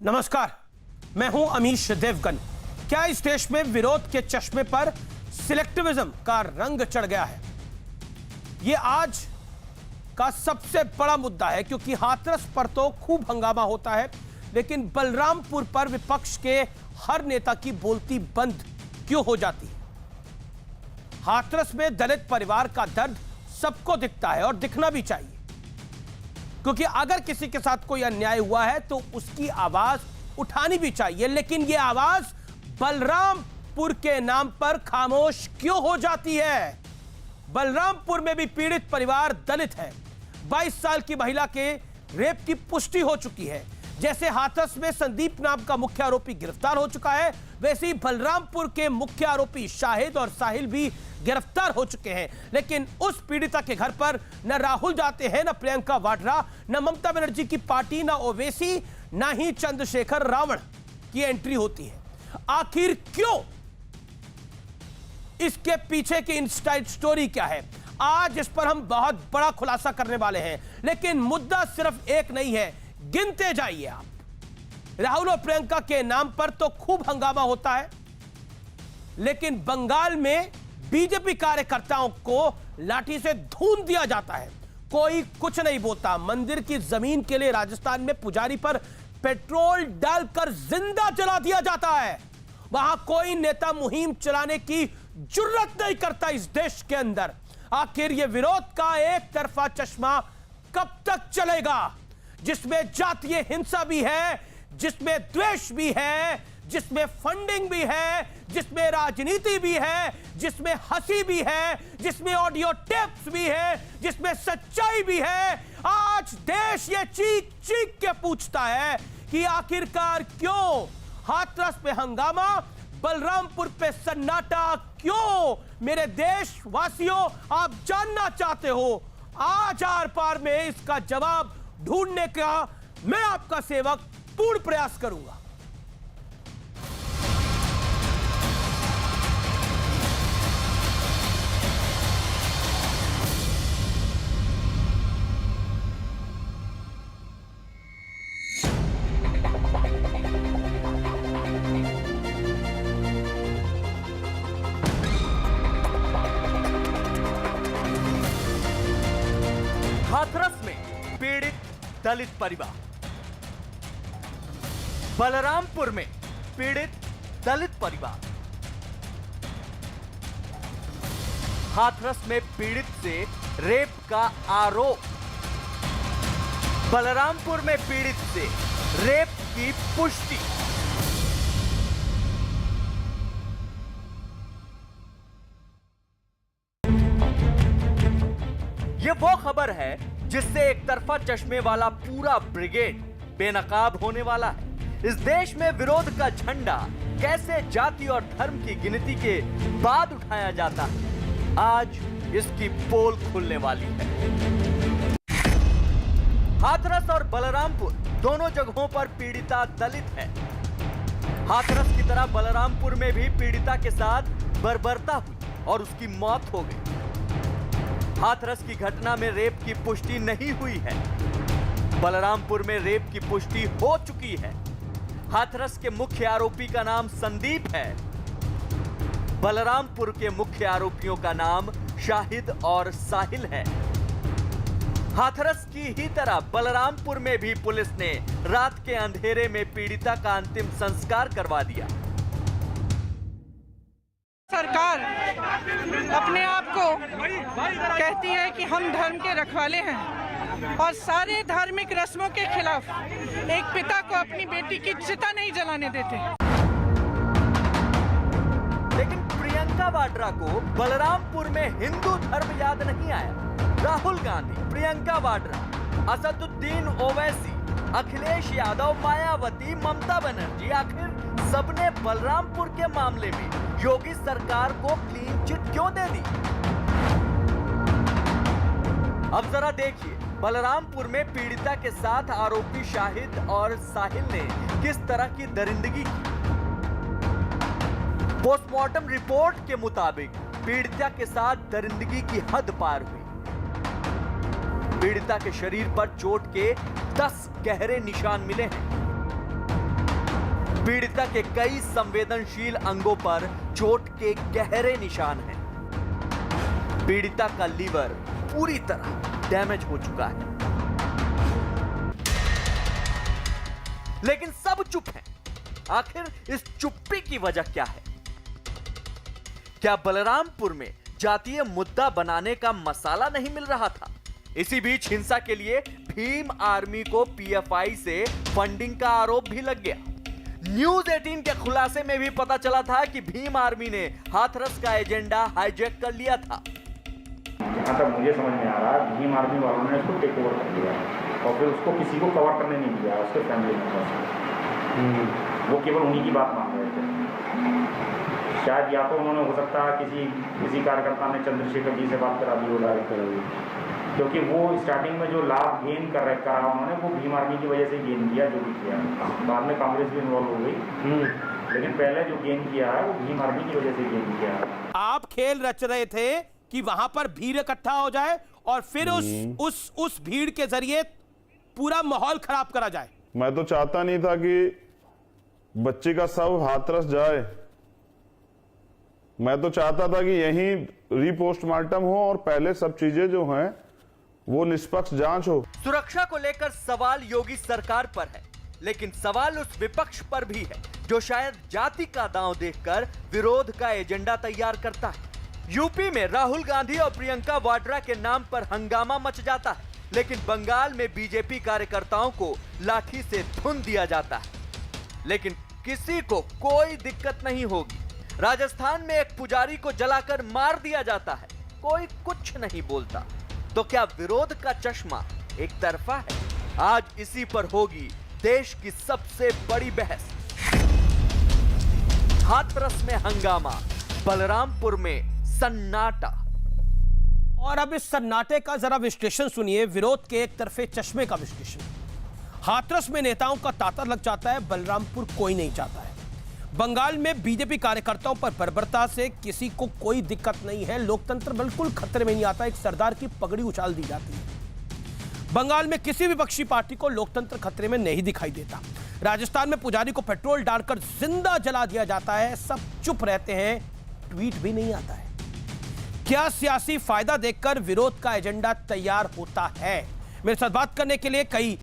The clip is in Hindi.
नमस्कार, मैं हूं अमीश देवगन। क्या इस देश में विरोध के चश्मे पर सिलेक्टिविज्म का रंग चढ़ गया है? यह आज का सबसे बड़ा मुद्दा है, क्योंकि हाथरस पर तो खूब हंगामा होता है, लेकिन बलरामपुर पर विपक्ष के हर नेता की बोलती बंद क्यों हो जाती है? हाथरस में दलित परिवार का दर्द सबको दिखता है और दिखना भी चाहिए, क्योंकि अगर किसी के साथ कोई अन्याय हुआ है तो उसकी आवाज उठानी भी चाहिए। लेकिन यह आवाज बलरामपुर के नाम पर खामोश क्यों हो जाती है? बलरामपुर में भी पीड़ित परिवार दलित है। 22 साल की महिला के रेप की पुष्टि हो चुकी है। जैसे हाथरस में संदीप नाम का मुख्य आरोपी गिरफ्तार हो चुका है, वैसे ही बलरामपुर के मुख्य आरोपी शाहिद और साहिल भी गिरफ्तार हो चुके हैं। लेकिन उस पीड़िता के घर पर न राहुल जाते हैं, न प्रियंका वाड्रा, न ममता बनर्जी की पार्टी, न ओवैसी, न ही चंद्रशेखर रावण की एंट्री होती है। आखिर क्यों? इसके पीछे की इनसाइड स्टोरी क्या है? आज इस पर हम बहुत बड़ा खुलासा करने वाले हैं। लेकिन मुद्दा सिर्फ एक नहीं है, गिनते जाइए आप। राहुल और प्रियंका के नाम पर तो खूब हंगामा होता है, लेकिन बंगाल में बीजेपी कार्यकर्ताओं को लाठी से धून दिया जाता है, कोई कुछ नहीं बोलता। मंदिर की जमीन के लिए राजस्थान में पुजारी पर पेट्रोल डालकर जिंदा जला दिया जाता है। वहां कोई नेता मुहिम चलाने की जुर्रत नहीं करता इस देश के अंदर। आखिर यह विरोध का एक तरफा चश्मा कब तक चलेगा, जिसमें जातीय हिंसा भी है, जिसमें द्वेष भी है, जिसमें फंडिंग भी है, जिसमें राजनीति भी है, जिसमें हंसी भी है, जिसमें ऑडियो टेप्स भी है, जिसमें सच्चाई भी है। आज देश ये चीख चीख के पूछता है कि आखिरकार क्यों हाथरस पे हंगामा, बलरामपुर पे सन्नाटा क्यों? मेरे देशवासियों, आप जानना चाहते हो। आज आर पार में इसका जवाब ढूंढने का मैं आपका सेवक पूर्ण प्रयास करूंगा। हाथरस में पीड़ित दलित परिवार, बलरामपुर में पीड़ित दलित परिवार। हाथरस में पीड़ित से रेप का आरोप, बलरामपुर में पीड़ित से रेप की पुष्टि। यह वो खबर है जिससे एक तरफा चश्मे वाला पूरा ब्रिगेड बेनकाब होने वाला है। इस देश में विरोध का झंडा कैसे जाति और धर्म की गिनती के बाद उठाया जाता है, आज इसकी पोल खुलने वाली है। हाथरस और बलरामपुर दोनों जगहों पर पीड़िता दलित है। हाथरस की तरह बलरामपुर में भी पीड़िता के साथ बर्बरता हुई और उसकी मौत हो गई। हाथरस की घटना में रेप की पुष्टि नहीं हुई है, बलरामपुर में रेप की पुष्टि हो चुकी है। हाथरस के मुख्य आरोपी का नाम संदीप है, बलरामपुर के मुख्य आरोपियों का नाम शाहिद और साहिल है। हाथरस की ही तरह बलरामपुर में भी पुलिस ने रात के अंधेरे में पीड़िता का अंतिम संस्कार करवा दिया। सरकार अपने आप को कहती है कि हम धर्म के रखवाले हैं और सारे धार्मिक रस्मों के खिलाफ एक पिता को अपनी बेटी की चिता नहीं जलाने देते। लेकिन प्रियंका वाड्रा को बलरामपुर में हिंदू धर्म याद नहीं आया। राहुल गांधी, प्रियंका वाड्रा, असदुद्दीन ओवैसी, अखिलेश यादव, मायावती, ममता बनर्जी, आखिर सबने बलरामपुर के मामले में योगी सरकार को क्लीन चिट क्यों दे दी? अब जरा देखिए बलरामपुर में पीड़िता के साथ आरोपी शाहिद और साहिल ने किस तरह की दरिंदगी की। पोस्टमार्टम रिपोर्ट के मुताबिक पीड़िता के साथ दरिंदगी की हद पार हुई। पीड़िता के शरीर पर चोट के 10 गहरे निशान मिले हैं। पीड़िता के कई संवेदनशील अंगों पर चोट के गहरे निशान हैं। पीड़िता का लीवर पूरी तरह डैमेज हो चुका है। लेकिन सब चुप हैं। आखिर इस चुप्पी की वजह क्या है? क्या बलरामपुर में जातीय मुद्दा बनाने का मसाला नहीं मिल रहा था? इसी बीच हिंसा के लिए भीम आर्मी को पीएफआई से फंडिंग का आरोप भी लग गया। न्यूज 18 के खुलासे में भी पता चला था कि भीम आर्मी ने हाथरस का एजेंडा हाईजैक कर लिया था। जहाँ तक मुझे समझ में आ रहा है, भीम आर्मी वालों ने उसको टेक ओवर कर लिया और फिर उसको किसी को कवर करने नहीं दिया, उसके फैमिली मेंबर्स वो केवल उन्हीं की बात मान रहे थे। शायद या तो उन्होंने हो सकता है किसी कार्यकर्ता ने चंद्रशेखर जी से बात करा दी हो डायरेक्टर, क्योंकि वो स्टार्टिंग में जो लाभ गेन करा उन्होंने वो भीम आर्मी की वजह से गेन किया जो भी किया। बाद में कांग्रेस भी इन्वॉल्व हो गई, लेकिन पहले जो गेन किया है वो भीम आर्मी की वजह से गेन किया है। आप खेल रच रहे थे कि वहां पर भीड़ इकट्ठा हो जाए और फिर उस भीड़ के जरिए पूरा माहौल खराब करा जाए। मैं तो चाहता नहीं था कि बच्चे का शव हाथरस जाए। मैं तो चाहता था कि यहीं रीपोस्टमार्टम हो और पहले सब चीजें जो हैं वो निष्पक्ष जांच हो। सुरक्षा को लेकर सवाल योगी सरकार पर है, लेकिन सवाल उस विपक्ष पर भी है जो शायद जाति का दांव देखकर विरोध का एजेंडा तैयार करता है। यूपी में राहुल गांधी और प्रियंका वाड्रा के नाम पर हंगामा मच जाता है, लेकिन बंगाल में बीजेपी कार्यकर्ताओं को लाठी से धुन दिया जाता है, लेकिन किसी को कोई दिक्कत नहीं होगी। राजस्थान में एक पुजारी को जलाकर मार दिया जाता है, कोई कुछ नहीं बोलता। तो क्या विरोध का चश्मा एक तरफा है? आज इसी पर होगी देश की सबसे बड़ी बहस। हाथरस में हंगामा, बलरामपुर में सन्नाटा। और अब इस सन्नाटे का जरा विश्लेषण सुनिए, विरोध के एक तरफे चश्मे का विश्लेषण। हाथरस में नेताओं का तांता लग जाता है, बलरामपुर कोई नहीं चाहता है। बंगाल में बीजेपी कार्यकर्ताओं पर बर्बरता से किसी को कोई दिक्कत नहीं है, लोकतंत्र बिल्कुल खतरे में नहीं आता, एक सरदार की पगड़ी उछाल दी जाती है। बंगाल में किसी विपक्षी पार्टी को लोकतंत्र खतरे में नहीं दिखाई देता। राजस्थान में पुजारी को पेट्रोल डालकर जिंदा जला दिया जाता है, सब चुप रहते हैं, ट्वीट भी नहीं आता है। क्या सियासी फायदा देखकर विरोध का एजेंडा तैयार होता है? मेरे साथ बात करने के लिए कई